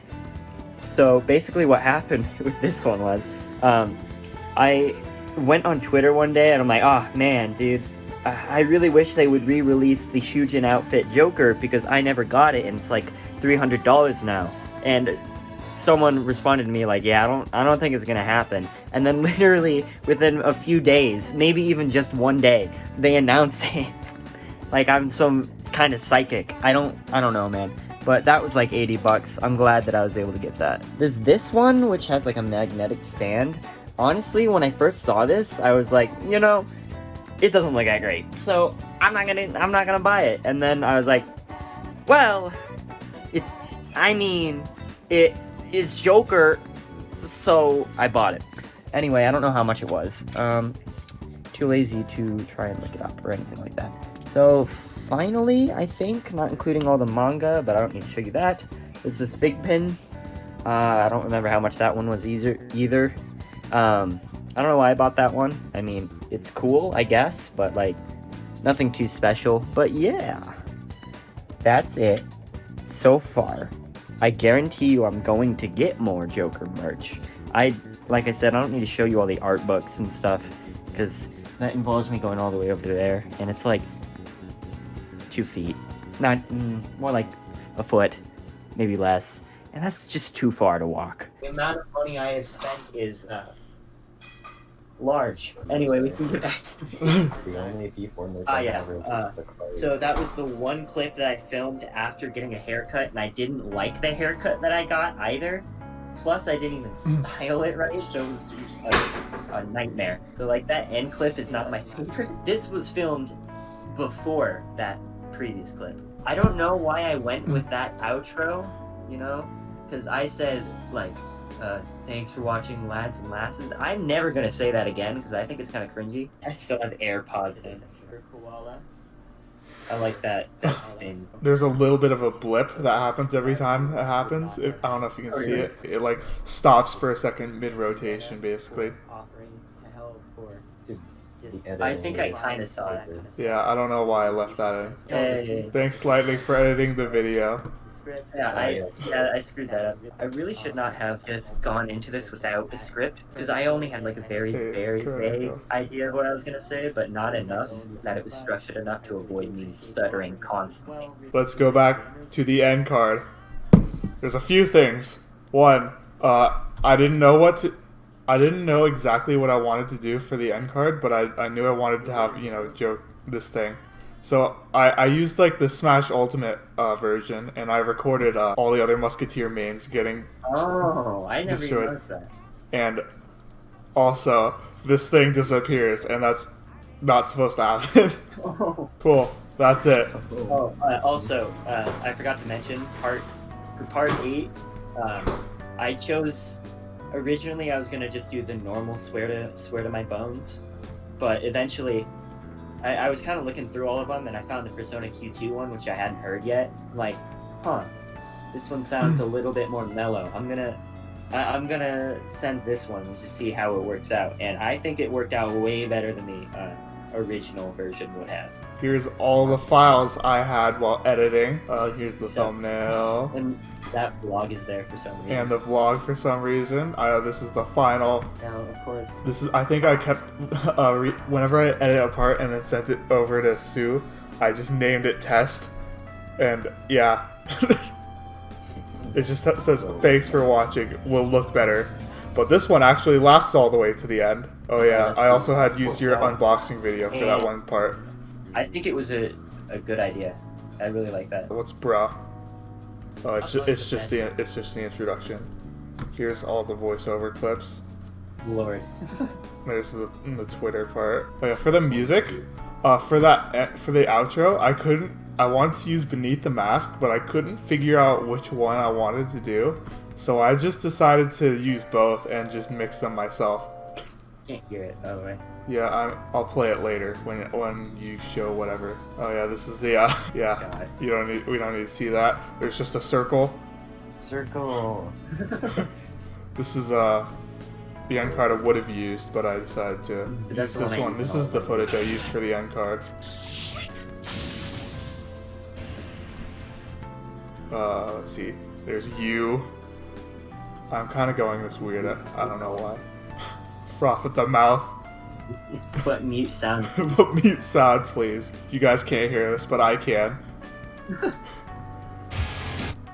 Speaker 1: So basically what happened with this one was I went on Twitter one day and I'm like, oh man, dude, I really wish they would re-release the Shujin outfit Joker because I never got it and it's like $300 now. And someone responded to me like, yeah, I don't think it's gonna happen. And then literally within a few days, maybe even just one day, they announced it. Like I'm some kind of psychic. I don't know, man. But that was like $80. I'm glad that I was able to get that. There's this one, which has like a magnetic stand. Honestly, when I first saw this, I was like, you know, it doesn't look that great. So I'm not gonna buy it. And then I was like, well, it is Joker, so I bought it. Anyway, I don't know how much it was. Too lazy to try and look it up or anything like that. So finally, I think, not including all the manga, but I don't need to show you that. There's this Big Pin. I don't remember how much that one was either. I don't know why I bought that one. I mean, it's cool, I guess, but like, nothing too special. But yeah, that's it so far. I guarantee you I'm going to get more Joker merch. Like I said, I don't need to show you all the art books and stuff, because that involves me going all the way over there, and it's like 2 feet, more like a foot, maybe less, and that's just too far to walk. The amount of money I have spent is large. Anyway, we can get back to
Speaker 4: The only people in the
Speaker 1: so that was the one clip that I filmed after getting a haircut, and I didn't like the haircut that I got either. Plus, I didn't even style it right, so it was a nightmare. So like, that end clip is not my favorite. This was filmed before that previous clip. I don't know why I went with that outro, you know, because I said like, thanks for watching, lads and lasses. I'm never gonna say that again because I think it's kind of cringy. I still have AirPods in. Koala. I like that spin.
Speaker 2: There's a little bit of a blip that happens every time that happens. I don't know if you can see it. It like stops for a second mid-rotation, basically.
Speaker 5: Offering to help for
Speaker 1: I think I kind of saw that.
Speaker 2: Yeah, I don't know why I left that in.
Speaker 1: Hey.
Speaker 2: Thanks, Lightning, for editing the video.
Speaker 1: Yeah, I screwed that up. I really should not have just gone into this without a script, because I only had like a very vague idea of what I was gonna say, but not enough that it was structured enough to avoid me stuttering constantly.
Speaker 2: Let's go back to the end card. There's a few things. One, I didn't know exactly what I wanted to do for the end card, but I knew I wanted to have, you know, this thing. So I used like the Smash Ultimate version, and I recorded all the other Musketeer mains getting
Speaker 1: Oh, I never
Speaker 2: destroyed.
Speaker 1: noticed that.
Speaker 2: And Also, this thing disappears, and that's not supposed to happen. Cool. That's it.
Speaker 1: Oh, also, I forgot to mention for part 8. I chose originally I was gonna just do the normal swear to my bones, but eventually I was kind of looking through all of them and I found the Persona Q2 one, which I hadn't heard yet. I'm like, huh, this one sounds a little bit more mellow. I'm gonna send this one to see how it works out, and I think it worked out way better than the original version would have.
Speaker 2: Here's all the files I had while editing. Here's the thumbnail.
Speaker 1: And that vlog is there for some reason.
Speaker 2: And the vlog for some reason. This is the final.
Speaker 1: Now, of course.
Speaker 2: This is. I think I kept. Whenever I edit a part and then sent it over to Sue, I just named it test. And yeah. It just says thanks for watching. Will look better. But this one actually lasts all the way to the end. Oh yeah. I also had used your unboxing video for that one part.
Speaker 1: I think it was a good idea. I really like that.
Speaker 2: What's bruh? Oh, it's just the introduction. Here's all the voiceover clips.
Speaker 1: Lord.
Speaker 2: There's the Twitter part. Oh yeah, for the music, for the outro, I wanted to use Beneath the Mask, but I couldn't figure out which one I wanted to do. So I just decided to use both and just mix them myself.
Speaker 1: Can't hear it, by the way.
Speaker 2: Yeah, I'll play it later when you show whatever. Oh yeah, this is the yeah.
Speaker 1: God.
Speaker 2: We don't need to see that. There's just a circle.
Speaker 4: Circle.
Speaker 2: This is the end card I would have used, but I decided to use
Speaker 1: That's the
Speaker 2: this
Speaker 1: one I
Speaker 2: one.
Speaker 1: used
Speaker 2: This
Speaker 1: all
Speaker 2: is the
Speaker 1: of them.
Speaker 2: footage I used for the end card. Let's see. There's you. I'm kind of going this weird. I don't know why. Froth at the mouth.
Speaker 1: But mute sound.
Speaker 2: But mute sound, please. You guys can't hear this, but I can.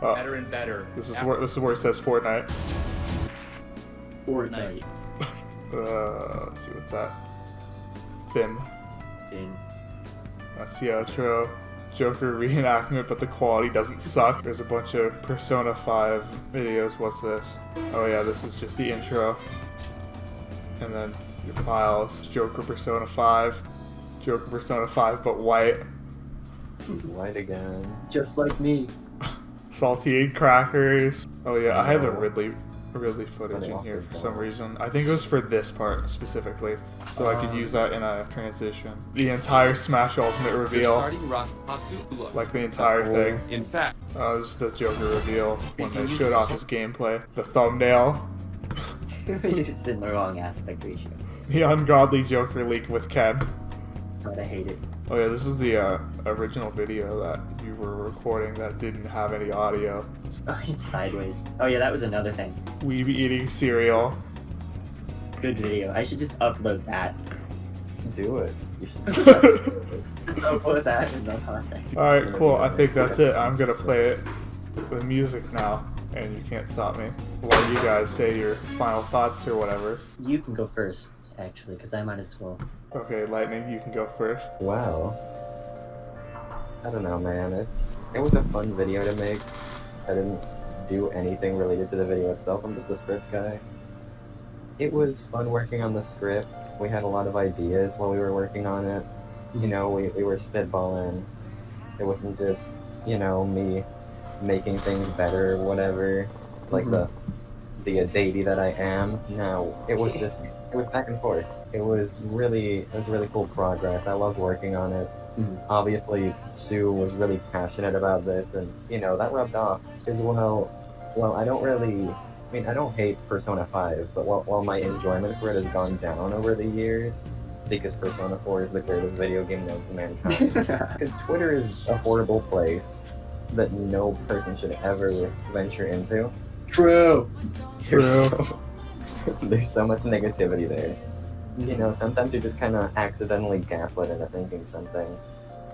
Speaker 6: Better and better.
Speaker 2: This is where it says Fortnite.
Speaker 1: Fortnite.
Speaker 2: Let's see what's that. Finn. That's the outro. Joker reenactment, but the quality doesn't suck. There's a bunch of Persona 5 videos. What's this? Oh yeah, this is just the intro. And then your files. Joker Persona 5. Joker Persona 5, but white.
Speaker 4: He's white again.
Speaker 1: Just like me.
Speaker 2: Saltine crackers. Oh yeah, I have the Ridley footage
Speaker 4: They
Speaker 2: in
Speaker 4: also
Speaker 2: here for
Speaker 4: don't.
Speaker 2: some reason. I think it was for this part specifically, so I could use that in a transition. The entire Smash Ultimate
Speaker 6: They're
Speaker 2: reveal,
Speaker 6: starting costume look.
Speaker 2: like the entire thing.
Speaker 6: In fact,
Speaker 2: This is the Joker reveal when they showed off his gameplay. The thumbnail,
Speaker 1: It's in the wrong aspect ratio.
Speaker 2: the ungodly Joker leak with Ken.
Speaker 1: God, I hate it.
Speaker 2: Oh yeah, this is the original video that you were recording that didn't have any audio.
Speaker 1: Oh, it's sideways. Oh yeah, that was another thing.
Speaker 2: Weeb eating cereal.
Speaker 1: Good video. I should just upload that.
Speaker 4: Do it. You should
Speaker 1: Upload that in no context.
Speaker 2: Alright, cool. I think that's it. I'm gonna play it with music now, and you can't stop me. While you guys say your final thoughts or whatever.
Speaker 1: You can go first, actually, because I might as well.
Speaker 2: Okay, Lightning, you can go first.
Speaker 4: Wow. I don't know, man. It was a fun video to make. I didn't do anything related to the video itself. I'm just the script guy. It was fun working on the script. We had a lot of ideas while we were working on it. You know, we were spitballing. It wasn't just, you know, me making things better or whatever, like the deity that I am. No, it was back and forth. It was really cool progress. I loved working on it. Obviously, Sue was really passionate about this, and you know that rubbed off as well. Well, I don't hate Persona 5, but while my enjoyment for it has gone down over the years, because Persona 4 is the greatest video game known to mankind. Because Twitter is a horrible place that no person should ever venture into.
Speaker 1: True.
Speaker 4: There's so much negativity there. You know, sometimes you're just kind of accidentally gaslit into thinking something.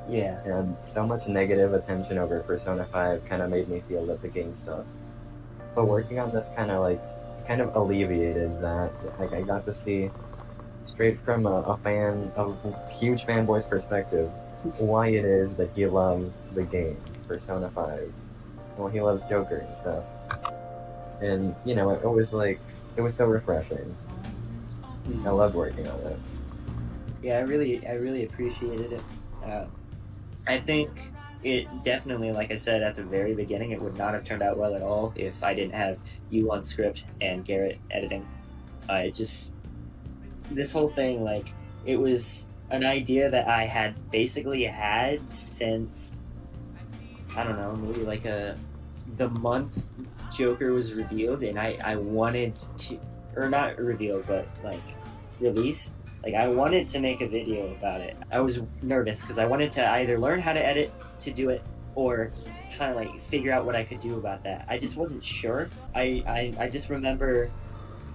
Speaker 1: Yeah.
Speaker 4: And so much negative attention over Persona 5 kind of made me feel that the game sucked. But working on this kind of alleviated that. Like, I got to see, straight from a huge fanboy's perspective, why it is that he loves the game, Persona 5. Well, he loves Joker and stuff. And, you know, it was so refreshing. I loved working on it.
Speaker 1: Yeah, I really appreciated it. I think it definitely, like I said at the very beginning, it would not have turned out well at all if I didn't have you on script and Garrett editing. This whole thing, like, it was an idea that I had basically had since, I don't know, maybe like the month Joker was revealed, and I wanted to, or not revealed, but like released. Like, I wanted to make a video about it. I was nervous because I wanted to either learn how to edit to do it or kind of like figure out what I could do about that. I just wasn't sure. I just remember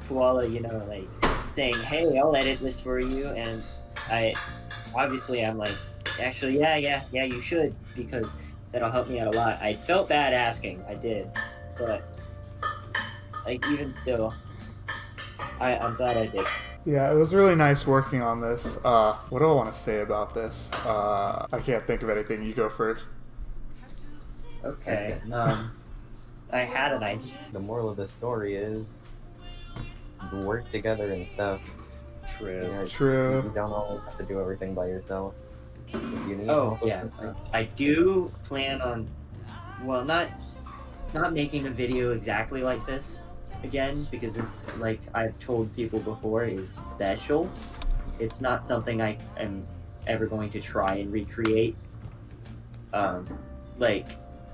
Speaker 1: Koala, like saying, "Hey, I'll edit this for you," and I'm like, actually, yeah, you should, because that'll help me out a lot. I felt bad asking, I did, but like, even still, I'm glad I did.
Speaker 2: Yeah, it was really nice working on this. What do I want to say about this? I can't think of anything. You go first.
Speaker 1: Okay. I had an idea.
Speaker 4: The moral of the story is work together and stuff.
Speaker 1: True.
Speaker 2: True.
Speaker 4: You don't always have to do everything by yourself. If you need
Speaker 1: Oh
Speaker 4: help with
Speaker 1: yeah,
Speaker 4: something,
Speaker 1: I do plan on, well, not making a video exactly like this again, because it's, like I've told people before, is special. It's not something I am ever going to try and recreate. Like,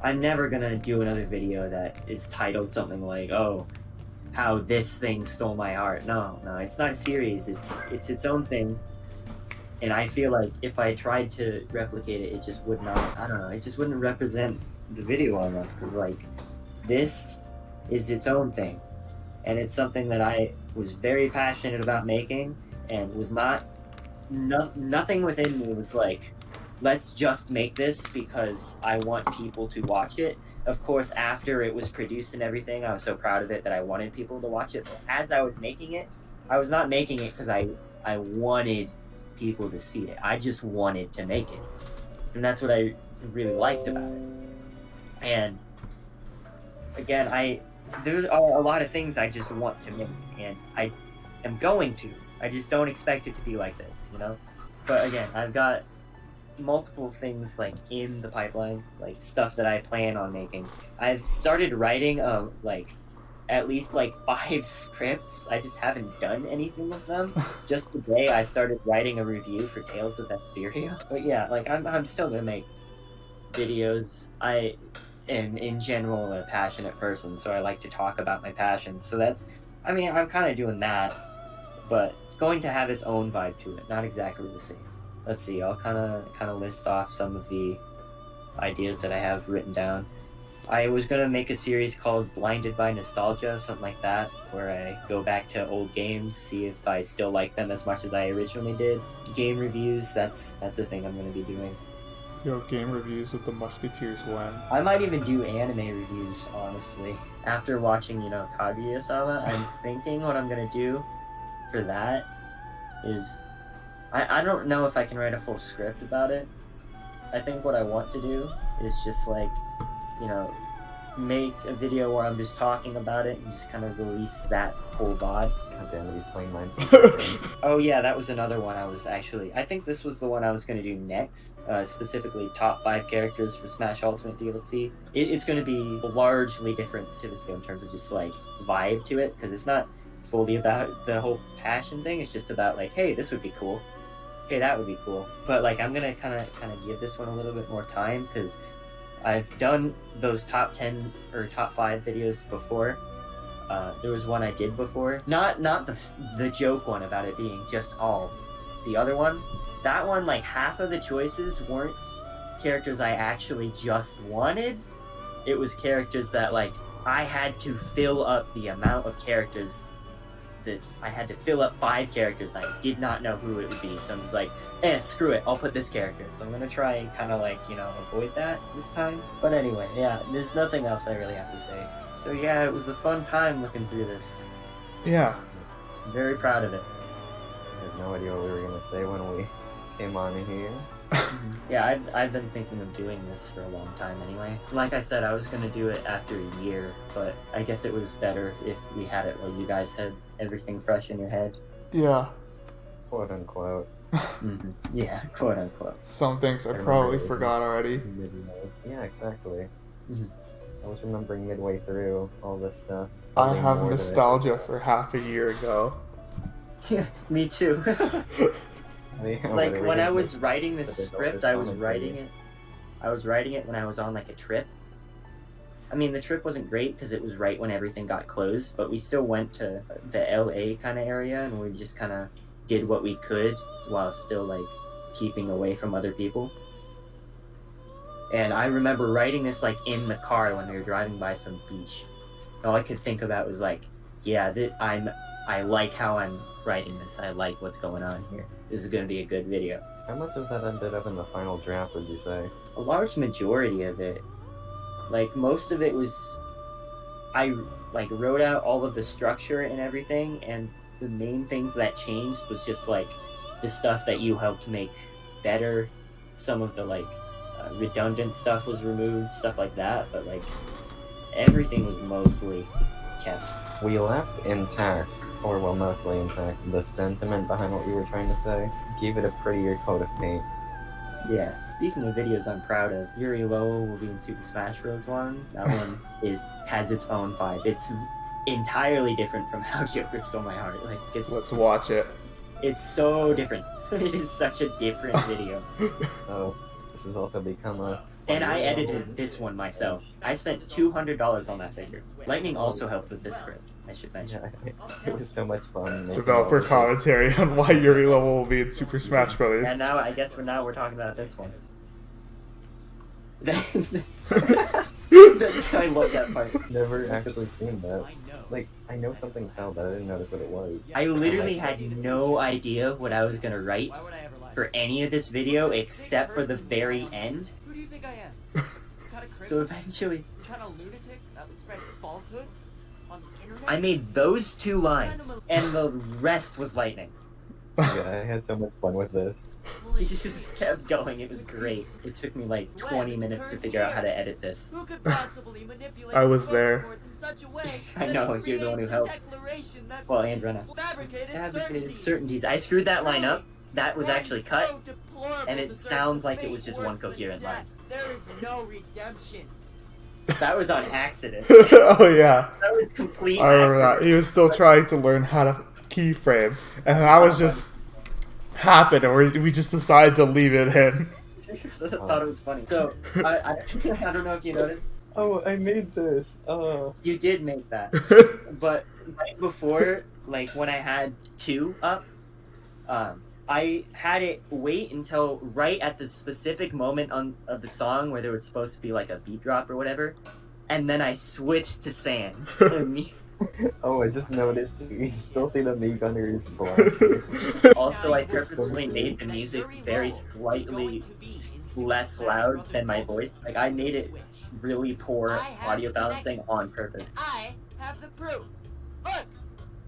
Speaker 1: I'm never gonna do another video that is titled something like, "Oh, how this thing stole my heart." No, it's not a series. It's its own thing. And I feel like if I tried to replicate it, it just would not, I don't know, it just wouldn't represent the video well enough, because, like, this is its own thing. And it's something that I was very passionate about making, and was nothing within me was like, let's just make this because I want people to watch it. Of course, after it was produced and everything, I was so proud of it that I wanted people to watch it. But as I was making it, I was not making it because I wanted people to see it. I just wanted to make it. And that's what I really liked about it. And again, there are a lot of things I just want to make, and I am going to. I just don't expect it to be like this, But again, I've got multiple things, like, in the pipeline, like stuff that I plan on making. I've started writing at least 5 scripts. I just haven't done anything with them. Just today I started writing a review for Tales of Vesperia. But yeah, like, I'm still gonna make videos. I am in general a passionate person, so I like to talk about my passions. So I'm kind of doing that, but it's going to have its own vibe to it, not exactly the same. Let's see, I'll kind of list off some of the ideas that I have written down. I was going to make a series called Blinded by Nostalgia, something like that, where I go back to old games, see if I still like them as much as I originally did. Game reviews, that's the thing I'm going to be doing.
Speaker 2: Yo, game reviews with the Musketeers when?
Speaker 1: I might even do anime reviews, honestly. After watching, Kaguya-sama, I'm thinking what I'm going to do for that is, I don't know if I can write a full script about it. I think what I want to do is just, make a video where I'm just talking about it and just kind of release that whole VOD.
Speaker 4: God damn, these plain minds.
Speaker 1: Oh yeah, that was another one I think this was the one I was going to do next, specifically top 5 characters for Smash Ultimate DLC. It's going to be largely different to this game in terms of just, vibe to it, because it's not fully about the whole passion thing. It's just about, hey, this would be cool. Hey, that would be cool. But, I'm going to kind of give this one a little bit more time, because I've done those top 10 or top 5 videos before. There was one I did before. Not the joke one about it being just all. The other one, that one, half of the choices weren't characters I actually just wanted. It was characters that, I had to fill up the amount of characters that I had to fill up 5 characters. I did not know who it would be, so I was like, screw it, I'll put this character. So I'm gonna try and kind of avoid that this time. But anyway, yeah, there's nothing else I really have to say. So yeah, it was a fun time looking through this.
Speaker 2: Yeah.
Speaker 1: I'm very proud of it.
Speaker 4: I had no idea what we were gonna say when we came on here.
Speaker 1: Yeah, I've been thinking of doing this for a long time anyway. Like I said, I was gonna do it after a year, but I guess it was better if we had it while you guys had everything fresh in your head.
Speaker 2: Yeah.
Speaker 4: Quote unquote.
Speaker 1: Yeah, quote unquote.
Speaker 2: Some things I
Speaker 4: remember
Speaker 2: probably
Speaker 4: it was
Speaker 2: forgot already.
Speaker 4: Midway. Yeah, exactly.
Speaker 1: Mhm.
Speaker 4: I was remembering midway through all this stuff.
Speaker 2: I
Speaker 4: Probably
Speaker 2: have
Speaker 4: more than
Speaker 2: nostalgia for half a year ago.
Speaker 1: Yeah, me too.
Speaker 4: Yeah,
Speaker 1: Like
Speaker 4: whatever
Speaker 1: when I
Speaker 4: it
Speaker 1: was
Speaker 4: is.
Speaker 1: writing the
Speaker 4: But there's
Speaker 1: script,
Speaker 4: also
Speaker 1: I was
Speaker 4: commentary.
Speaker 1: writing it. I was writing it when I was on like a trip. I mean, the trip wasn't great because it was right when everything got closed, but we still went to the LA kind of area and we just kind of did what we could while still like keeping away from other people. And I remember writing this like in the car when we were driving by some beach. All I could think about was like, yeah, I like how I'm writing this. I like what's going on here. This is going to be a good video.
Speaker 4: How much of that ended up in the final draft, would you say?
Speaker 1: A large majority of it, like most of it was, I like wrote out all of the structure and everything, and the main things that changed was just like the stuff that you helped make better. Some of the like redundant stuff was removed, stuff like that, but like everything was mostly kept.
Speaker 4: We left intact, or well, mostly intact, the sentiment behind what we were trying to say. Gave it a prettier coat of paint.
Speaker 1: Yeah. Speaking of videos I'm proud of, Yuri Lowell will be in Super Smash Bros. 1. That one has its own vibe. It's entirely different from how Joker Stole My Heart. Like
Speaker 2: Let's watch it.
Speaker 1: it's so different. It is such a different video.
Speaker 4: Oh, this has also become a...
Speaker 1: And I edited this one myself. I spent $200 on that figure. Lightning also helped with this script, I should mention.
Speaker 4: Yeah, it was so much fun. making
Speaker 2: Developer
Speaker 4: all this.
Speaker 2: commentary on why Yuri Level will be in Super Smash Bros.
Speaker 1: And now, I guess we're talking about this one. I love that part.
Speaker 4: Never actually seen that.
Speaker 5: I know.
Speaker 4: Like, I know something fell, but I didn't notice what it was.
Speaker 1: I literally had no idea what I was gonna write
Speaker 5: Why would I ever lie?
Speaker 1: for any of this video except for the very end.
Speaker 5: Who do you think I am? Some kind of
Speaker 1: So
Speaker 5: criminal?
Speaker 1: eventually,
Speaker 5: Some kind of lunatic that would spread falsehoods on the internet?
Speaker 1: I made those 2 lines, and the rest was Lightning.
Speaker 4: Yeah, I had so much fun with this.
Speaker 1: He just kept going. It was great. It took me like 20 minutes to figure out how to edit this.
Speaker 5: Who could possibly manipulate
Speaker 2: I was
Speaker 5: the
Speaker 2: there.
Speaker 5: voting boards in such a way
Speaker 1: I
Speaker 5: that
Speaker 1: know,
Speaker 5: it
Speaker 1: you're the one who
Speaker 5: creates a
Speaker 1: helped.
Speaker 5: declaration that
Speaker 1: Well, and Brenna.
Speaker 5: fabricated
Speaker 1: Certainties. I screwed that line up. That was actually cut.
Speaker 5: So deplorable
Speaker 1: and it
Speaker 5: deserves
Speaker 1: sounds
Speaker 5: a
Speaker 1: like it
Speaker 5: fate
Speaker 1: was just
Speaker 5: worse
Speaker 1: one
Speaker 5: than
Speaker 1: coherent
Speaker 5: death.
Speaker 1: line.
Speaker 5: There is no redemption.
Speaker 1: That was on accident.
Speaker 2: Oh yeah,
Speaker 1: That was complete
Speaker 2: I remember that.
Speaker 1: accident.
Speaker 2: He was still trying to learn how to keyframe, and that was just happened, and we just decided to leave it in.
Speaker 1: I thought it was funny. So, I don't know if you noticed.
Speaker 4: Oh, I made this! Oh.
Speaker 1: You did make that. But right before, like when I had 2 up, I had it wait until right at the specific moment of the song where there was supposed to be like a beat drop or whatever, and then I switched to Sans.
Speaker 4: Oh, I just noticed you can still see the meat gunners blast.
Speaker 1: Also, I purposely made the music very slightly less loud than my voice. Like I made it really poor audio balancing on purpose.
Speaker 5: I have the proof. Look,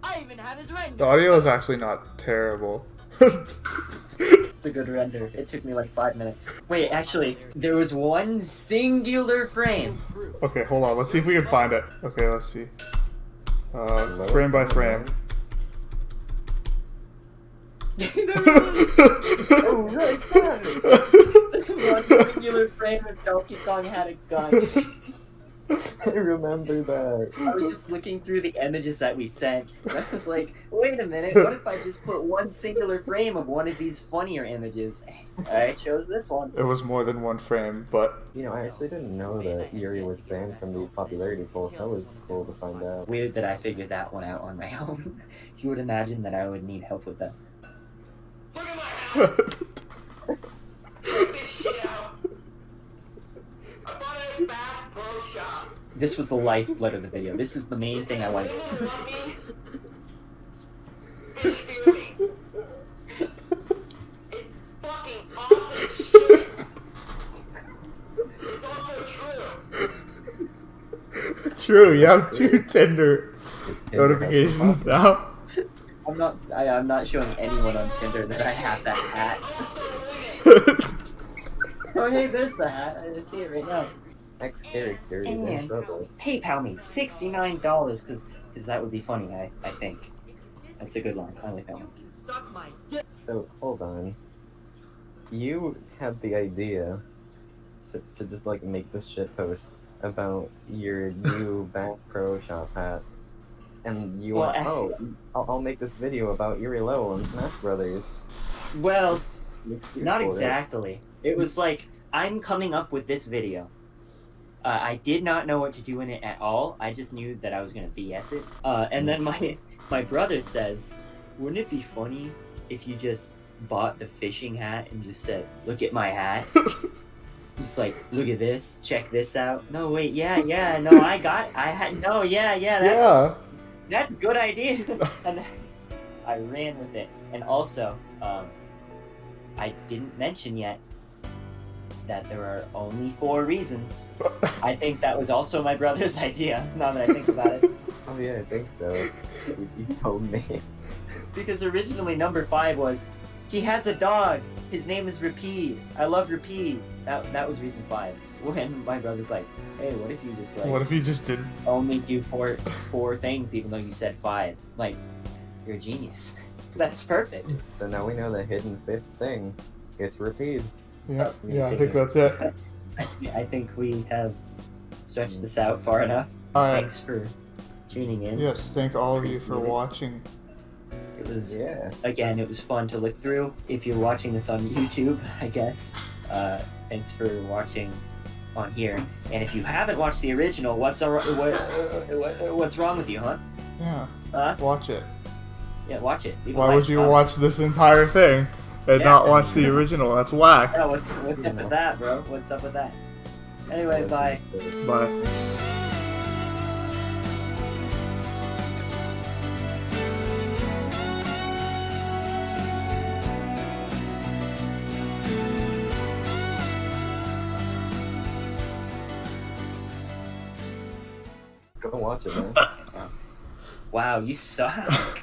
Speaker 5: I even have his render.
Speaker 2: The audio is actually not terrible.
Speaker 1: It's a good render. It took me like 5 minutes. Wait, actually, there was one singular frame.
Speaker 2: Okay, hold on. Let's see if we can find it. Okay, let's see. Frame by frame.
Speaker 1: Oh, right, one singular frame of Donkey Kong had a gun.
Speaker 4: I remember that.
Speaker 1: I was just looking through the images that we sent, and I was like, wait a minute, what if I just put one singular frame of one of these funnier images? I chose this one.
Speaker 2: It was more than 1 frame, but
Speaker 4: You know, I actually didn't know that Yuri was banned from these popularity polls. That was cool to find out.
Speaker 1: Weird that I figured that one out on my own. You would imagine that I would need help with that. This was the lifeblood of the video. This is the main thing I wanted.
Speaker 2: true, you have 2 Tinder
Speaker 4: This Tinder has some
Speaker 2: notifications now.
Speaker 1: I'm not showing anyone on Tinder that I have that hat. Oh hey, there's the hat. I see it right now.
Speaker 4: Next character is in
Speaker 1: And
Speaker 4: trouble.
Speaker 1: PayPal me $69 because that would be funny. I think. That's a good line. I like that one.
Speaker 4: So hold on. You had the idea to just like make this shit post about your new Bass Pro Shop hat, and you
Speaker 1: Well,
Speaker 4: went, "Oh, I'll make this video about Yuri Lowe and Smash Brothers."
Speaker 1: Well,
Speaker 4: An excuse
Speaker 1: not
Speaker 4: for it.
Speaker 1: exactly. It was like, I'm coming up with this video. I did not know what to do in it at all. I just knew that I was going to BS it. And then my brother says, wouldn't it be funny if you just bought the fishing hat and just said, look at my hat? Just like, look at this, check this out. No, wait, yeah, no, that's a good idea. And then I ran with it. And also, I didn't mention yet that there are only 4 reasons. I think that was also my brother's idea, now that I think about it.
Speaker 4: Oh yeah, I think so. You told me.
Speaker 1: Because originally number 5 was, he has a dog, his name is Rapide, I love Rapide. That was reason 5. When my brother's like, hey, what if you just like...
Speaker 2: What if you just did?
Speaker 1: only do 4 things even though you said 5? Like, you're a genius. That's perfect.
Speaker 4: So now we know the hidden 5th thing. It's Rapide.
Speaker 2: Yeah, I think that's it.
Speaker 1: I think we have stretched this out far enough.
Speaker 2: Alright.
Speaker 1: Thanks for tuning in.
Speaker 2: Yes, thank all of you for watching.
Speaker 1: It was,
Speaker 4: Yeah.
Speaker 1: again, it was fun to look through. If you're watching this on YouTube, I guess, thanks for watching on here. And if you haven't watched the original, what's wrong with you, huh?
Speaker 2: Yeah,
Speaker 1: Huh?
Speaker 2: watch it.
Speaker 1: Yeah, watch it. Leave a
Speaker 2: Why
Speaker 1: like,
Speaker 2: would you
Speaker 1: comment.
Speaker 2: watch this entire thing and
Speaker 1: Yeah.
Speaker 2: not watch the original? That's whack.
Speaker 1: Yeah, what's up with that, bro? What's up with that? Anyway, bye.
Speaker 2: Bye.
Speaker 4: Go watch it, man.
Speaker 1: Wow, you suck.